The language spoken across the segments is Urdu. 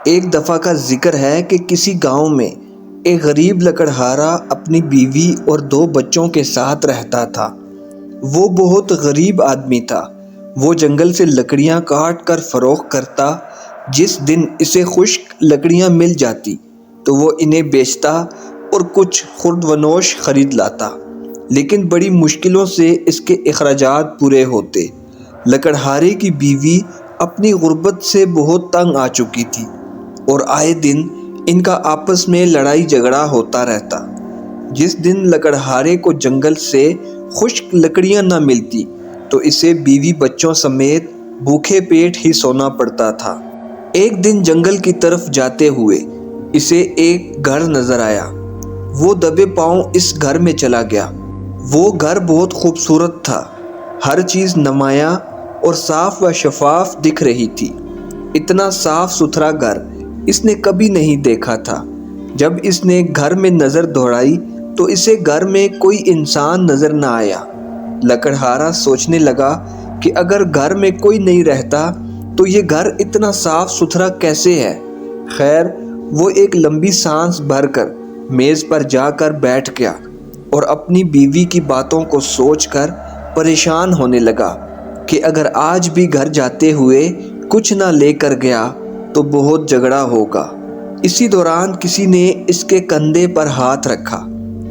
ایک دفعہ کا ذکر ہے کہ کسی گاؤں میں ایک غریب لکڑہارا اپنی بیوی اور 2 بچوں کے ساتھ رہتا تھا۔ وہ بہت غریب آدمی تھا۔ وہ جنگل سے لکڑیاں کاٹ کر فروخت کرتا۔ جس دن اسے خشک لکڑیاں مل جاتی تو وہ انہیں بیچتا اور کچھ خرد و نوش خرید لاتا، لیکن بڑی مشکلوں سے اس کے اخراجات پورے ہوتے۔ لکڑہارے کی بیوی اپنی غربت سے بہت تنگ آ چکی تھی اور آئے دن ان کا آپس میں لڑائی جھگڑا ہوتا رہتا۔ جس دن لکڑہارے کو جنگل سے خشک لکڑیاں نہ ملتی تو اسے بیوی بچوں سمیت بھوکے پیٹ ہی سونا پڑتا تھا۔ ایک دن جنگل کی طرف جاتے ہوئے اسے ایک گھر نظر آیا۔ وہ دبے پاؤں اس گھر میں چلا گیا۔ وہ گھر بہت خوبصورت تھا۔ ہر چیز نمایاں اور صاف و شفاف دکھ رہی تھی۔ اتنا صاف ستھرا گھر اس نے کبھی نہیں دیکھا تھا۔ جب اس نے گھر میں نظر دوڑائی تو اسے گھر میں کوئی انسان نظر نہ آیا۔ لکڑہارا سوچنے لگا کہ اگر گھر میں کوئی نہیں رہتا تو یہ گھر اتنا صاف ستھرا کیسے ہے؟ خیر، وہ ایک لمبی سانس بھر کر میز پر جا کر بیٹھ گیا اور اپنی بیوی کی باتوں کو سوچ کر پریشان ہونے لگا کہ اگر آج بھی گھر جاتے ہوئے کچھ نہ لے کر گیا تو بہت جھگڑا ہوگا۔ اسی دوران کسی نے اس کے کندھے پر ہاتھ رکھا،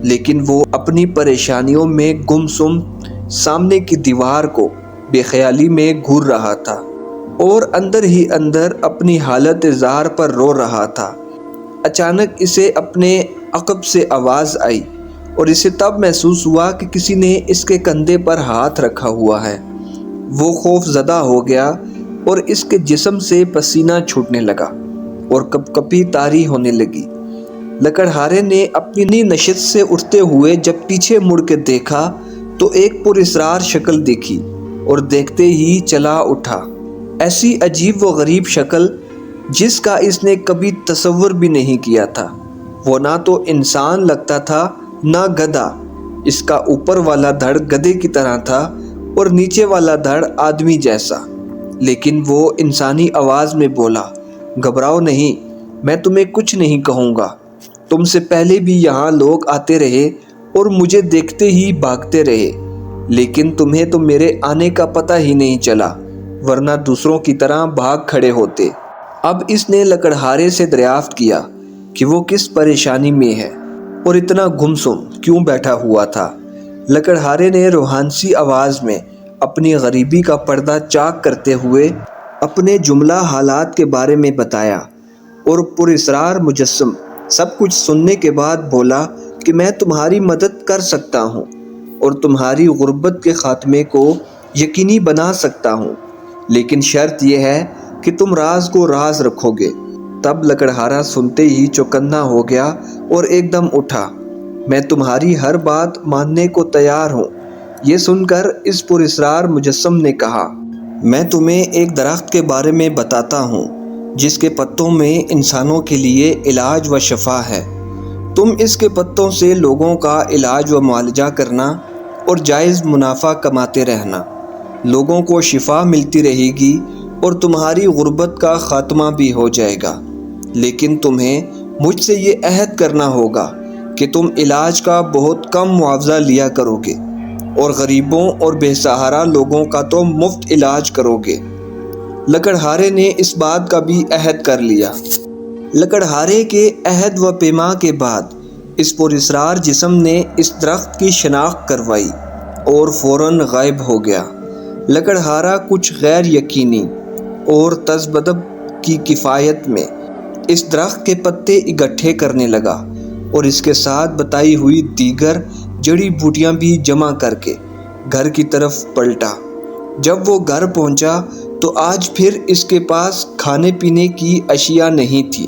لیکن وہ اپنی پریشانیوں میں گمسم سامنے کی دیوار کو بے خیالی میں گھور رہا تھا اور اندر ہی اندر اپنی حالت زار پر رو رہا تھا۔ اچانک اسے اپنے عقب سے آواز آئی اور اسے تب محسوس ہوا کہ کسی نے اس کے کندھے پر ہاتھ رکھا ہوا ہے۔ وہ خوف زدہ ہو گیا اور اس کے جسم سے پسینہ چھوٹنے لگا اور کپ کپی طاری ہونے لگی۔ لکڑہارے نے اپنی نشست سے اٹھتے ہوئے جب پیچھے مڑ کے دیکھا تو ایک پراسرار شکل دیکھی اور دیکھتے ہی چلا اٹھا۔ ایسی عجیب و غریب شکل جس کا اس نے کبھی تصور بھی نہیں کیا تھا۔ وہ نہ تو انسان لگتا تھا نہ گدھا۔ اس کا اوپر والا دھڑ گدھے کی طرح تھا اور نیچے والا دھڑ آدمی جیسا، لیکن وہ انسانی آواز میں بولا، گھبراؤ نہیں، میں تمہیں کچھ نہیں کہوں گا۔ تم سے پہلے بھی یہاں لوگ آتے رہے اور مجھے دیکھتے ہی بھاگتے رہے، لیکن تمہیں تو میرے آنے کا پتہ ہی نہیں چلا، ورنہ دوسروں کی طرح بھاگ کھڑے ہوتے۔ اب اس نے لکڑہارے سے دریافت کیا کہ وہ کس پریشانی میں ہے اور اتنا گمسم کیوں بیٹھا ہوا تھا۔ لکڑہارے نے روحانسی آواز میں اپنی غریبی کا پردہ چاک کرتے ہوئے اپنے جملہ حالات کے بارے میں بتایا اور پراسرار مجسم سب کچھ سننے کے بعد بولا کہ میں تمہاری مدد کر سکتا ہوں اور تمہاری غربت کے خاتمے کو یقینی بنا سکتا ہوں، لیکن شرط یہ ہے کہ تم راز کو راز رکھو گے۔ تب لکڑہارا سنتے ہی چوکنا ہو گیا اور ایک دم اٹھا، میں تمہاری ہر بات ماننے کو تیار ہوں۔ یہ سن کر اس پراسرار مجسم نے کہا، میں تمہیں ایک درخت کے بارے میں بتاتا ہوں جس کے پتوں میں انسانوں کے لیے علاج و شفا ہے۔ تم اس کے پتوں سے لوگوں کا علاج و معالجہ کرنا اور جائز منافع کماتے رہنا۔ لوگوں کو شفا ملتی رہے گی اور تمہاری غربت کا خاتمہ بھی ہو جائے گا، لیکن تمہیں مجھ سے یہ عہد کرنا ہوگا کہ تم علاج کا بہت کم معاوضہ لیا کرو گے اور غریبوں اور بے سہارا لوگوں کا تو مفت علاج کرو گے۔ لکڑہارے نے اس بات کا بھی عہد کر لیا۔ لکڑہارے کے عہد و پیما کے بعد اس پراسرار جسم نے اس درخت کی شناخت کروائی اور فوراً غائب ہو گیا۔ لکڑہارا کچھ غیر یقینی اور تذبذب کی کیفیت میں اس درخت کے پتے اکٹھے کرنے لگا اور اس کے ساتھ بتائی ہوئی دیگر جڑی بوٹیاں بھی جمع کر کے گھر کی طرف پلٹا۔ جب وہ گھر پہنچا تو آج پھر اس کے پاس کھانے پینے کی اشیاء نہیں تھی،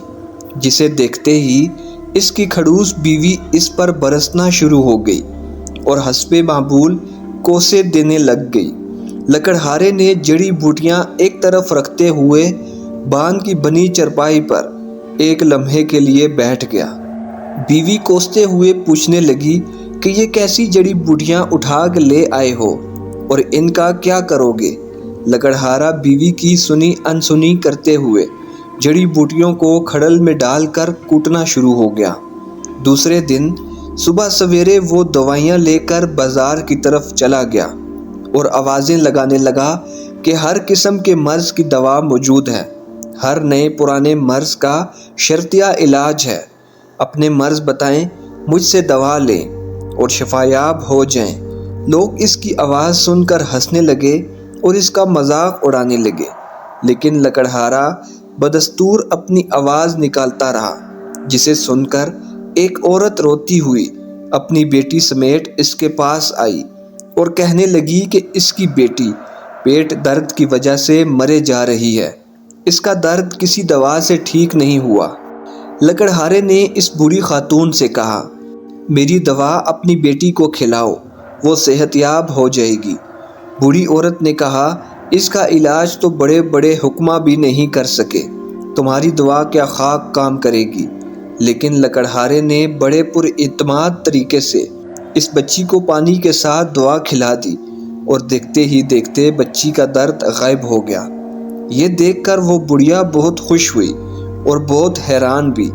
جسے دیکھتے ہی اس کی کھڑوس بیوی اس پر برسنا شروع ہو گئی اور حسب معمول کوسے دینے لگ گئی۔ لکڑہارے نے جڑی بوٹیاں ایک طرف رکھتے ہوئے باندھ کی بنی چرپائی پر ایک لمحے کے لیے بیٹھ گیا۔ بیوی کوستے ہوئے پوچھنے لگی کہ یہ کیسی جڑی بوٹیاں اٹھا کے لے آئے ہو اور ان کا کیا کرو گے؟ لکڑہارا بیوی کی سنی انسنی کرتے ہوئے جڑی بوٹیوں کو کھڑل میں ڈال کر کوٹنا شروع ہو گیا۔ دوسرے دن صبح سویرے وہ دوائیاں لے کر بازار کی طرف چلا گیا اور آوازیں لگانے لگا کہ ہر قسم کے مرض کی دوا موجود ہے، ہر نئے پرانے مرض کا شرطیہ علاج ہے، اپنے مرض بتائیں، مجھ سے دوا لیں اور شفایاب ہو جائیں۔ لوگ اس کی آواز سن کر ہنسنے لگے اور اس کا مذاق اڑانے لگے، لیکن لکڑہارا بدستور اپنی آواز نکالتا رہا، جسے سن کر ایک عورت روتی ہوئی اپنی بیٹی سمیت اس کے پاس آئی اور کہنے لگی کہ اس کی بیٹی پیٹ درد کی وجہ سے مرے جا رہی ہے، اس کا درد کسی دوا سے ٹھیک نہیں ہوا۔ لکڑہارے نے اس بوڑھی خاتون سے کہا، میری دوا اپنی بیٹی کو کھلاؤ، وہ صحت یاب ہو جائے گی۔ بوڑھی عورت نے کہا، اس کا علاج تو بڑے بڑے حکماں بھی نہیں کر سکے، تمہاری دوا کیا خاک کام کرے گی؟ لیکن لکڑہارے نے بڑے پر اعتماد طریقے سے اس بچی کو پانی کے ساتھ دوا کھلا دی اور دیکھتے ہی دیکھتے بچی کا درد غائب ہو گیا۔ یہ دیکھ کر وہ بڑھیا بہت خوش ہوئی اور بہت حیران بھی۔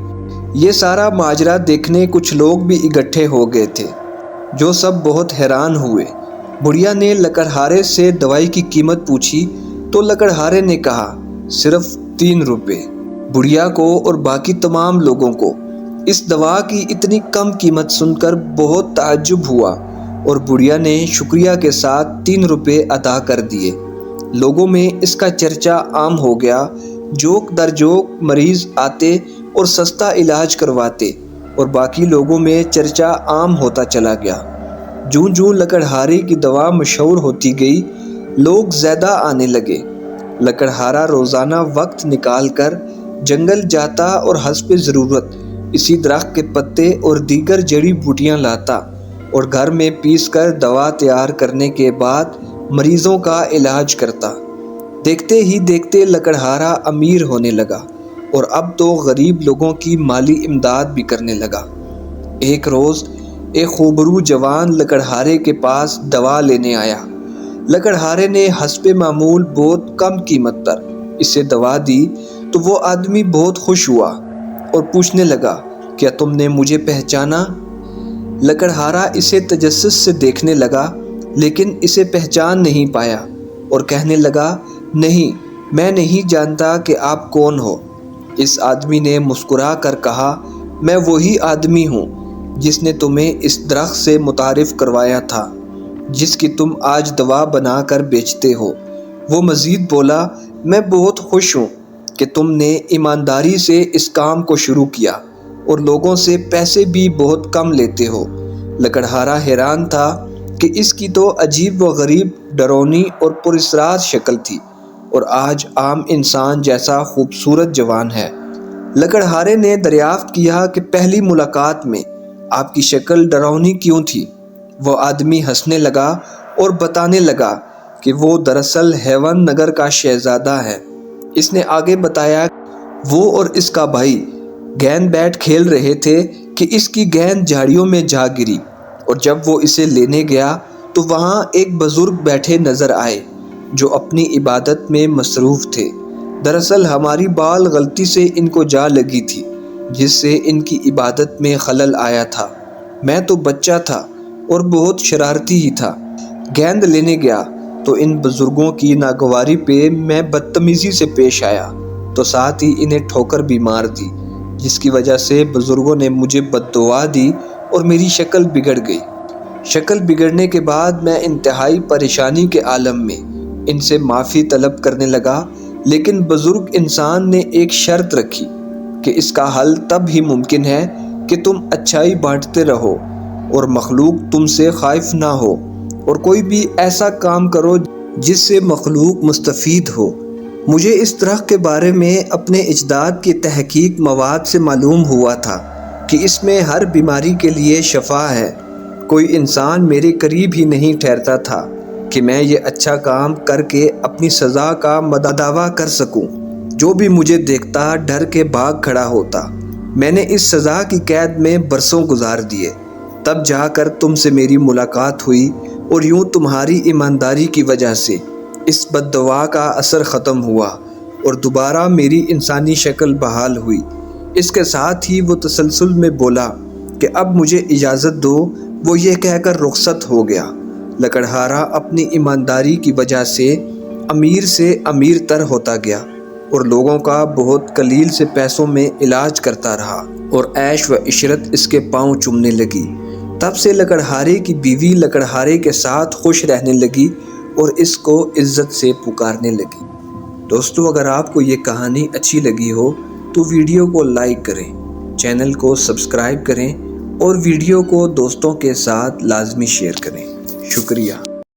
یہ سارا ماجرا دیکھنے کچھ لوگ بھی اکٹھے ہو گئے تھے، جو سب بہت حیران ہوئے۔ بڑھیا نے لکڑہارے سے دوائی کی قیمت پوچھی تو لکڑہارے نے کہا، صرف 3 روپے۔ بڑھیا کو اور باقی تمام لوگوں کو اس دوا کی اتنی کم قیمت سن کر بہت تعجب ہوا اور بڑھیا نے شکریہ کے ساتھ 3 روپے ادا کر دیے۔ لوگوں میں اس کا چرچا عام ہو گیا، جوک در جوک مریض آتے اور سستا علاج کرواتے اور باقی لوگوں میں چرچا عام ہوتا چلا گیا۔ جوں جوں لکڑہارے کی دوا مشہور ہوتی گئی، لوگ زیادہ آنے لگے۔ لکڑہارا روزانہ وقت نکال کر جنگل جاتا اور حسب ضرورت اسی درخت کے پتے اور دیگر جڑی بوٹیاں لاتا اور گھر میں پیس کر دوا تیار کرنے کے بعد مریضوں کا علاج کرتا۔ دیکھتے ہی دیکھتے لکڑہارا امیر ہونے لگا اور اب تو غریب لوگوں کی مالی امداد بھی کرنے لگا۔ ایک روز ایک خوبرو جوان لکڑہارے کے پاس دوا لینے آیا۔ لکڑہارے نے حسب معمول بہت کم قیمت پر اسے دوا دی تو وہ آدمی بہت خوش ہوا اور پوچھنے لگا، کیا تم نے مجھے پہچانا؟ لکڑہارا اسے تجسس سے دیکھنے لگا لیکن اسے پہچان نہیں پایا اور کہنے لگا، نہیں، میں نہیں جانتا کہ آپ کون ہو۔ اس آدمی نے مسکرا کر کہا، میں وہی آدمی ہوں جس نے تمہیں اس درخت سے متعارف کروایا تھا جس کی تم آج دوا بنا کر بیچتے ہو۔ وہ مزید بولا، میں بہت خوش ہوں کہ تم نے ایمانداری سے اس کام کو شروع کیا اور لوگوں سے پیسے بھی بہت کم لیتے ہو۔ لکڑہارا حیران تھا کہ اس کی تو عجیب و غریب، ڈرونی اور پراسرار شکل تھی اور آج عام انسان جیسا خوبصورت جوان ہے۔ لکڑہارے نے دریافت کیا کہ پہلی ملاقات میں آپ کی شکل ڈراؤنی کیوں تھی؟ وہ آدمی ہنسنے لگا اور بتانے لگا کہ وہ دراصل ہیون نگر کا شہزادہ ہے۔ اس نے آگے بتایا، وہ اور اس کا بھائی گیند بیٹ کھیل رہے تھے کہ اس کی گیند جھاڑیوں میں جا گری اور جب وہ اسے لینے گیا تو وہاں ایک بزرگ بیٹھے نظر آئے جو اپنی عبادت میں مصروف تھے۔ دراصل ہماری بال غلطی سے ان کو جا لگی تھی جس سے ان کی عبادت میں خلل آیا تھا۔ میں تو بچہ تھا اور بہت شرارتی ہی تھا، گیند لینے گیا تو ان بزرگوں کی ناگواری پہ میں بدتمیزی سے پیش آیا تو ساتھ ہی انہیں ٹھوکر بھی مار دی، جس کی وجہ سے بزرگوں نے مجھے بد دعا دی اور میری شکل بگڑ گئی۔ شکل بگڑنے کے بعد میں انتہائی پریشانی کے عالم میں ان سے معافی طلب کرنے لگا، لیکن بزرگ انسان نے ایک شرط رکھی کہ اس کا حل تب ہی ممکن ہے کہ تم اچھائی بانٹتے رہو اور مخلوق تم سے خائف نہ ہو، اور کوئی بھی ایسا کام کرو جس سے مخلوق مستفید ہو۔ مجھے اس درخت کے بارے میں اپنے اجداد کی تحقیق مواد سے معلوم ہوا تھا کہ اس میں ہر بیماری کے لیے شفا ہے۔ کوئی انسان میرے قریب ہی نہیں ٹھہرتا تھا کہ میں یہ اچھا کام کر کے اپنی سزا کا مداوع کر سکوں۔ جو بھی مجھے دیکھتا ڈر کے بھاگ کھڑا ہوتا۔ میں نے اس سزا کی قید میں برسوں گزار دیے، تب جا کر تم سے میری ملاقات ہوئی اور یوں تمہاری ایمانداری کی وجہ سے اس بد دعا کا اثر ختم ہوا۔ اور دوبارہ میری انسانی شکل بحال ہوئی۔ اس کے ساتھ ہی وہ تسلسل میں بولا کہ اب مجھے اجازت دو۔ وہ یہ کہہ کر رخصت ہو گیا۔ لکڑہارا اپنی ایمانداری کی وجہ سے امیر تر ہوتا گیا اور لوگوں کا بہت قلیل سے پیسوں میں علاج کرتا رہا اور عیش و عشرت اس کے پاؤں چومنے لگی۔ تب سے لکڑہارے کی بیوی لکڑہارے کے ساتھ خوش رہنے لگی اور اس کو عزت سے پکارنے لگی۔ دوستو، اگر آپ کو یہ کہانی اچھی لگی ہو تو ویڈیو کو لائک کریں، چینل کو سبسکرائب کریں اور ویڈیو کو دوستوں کے ساتھ لازمی شیئر کریں۔ شکریہ۔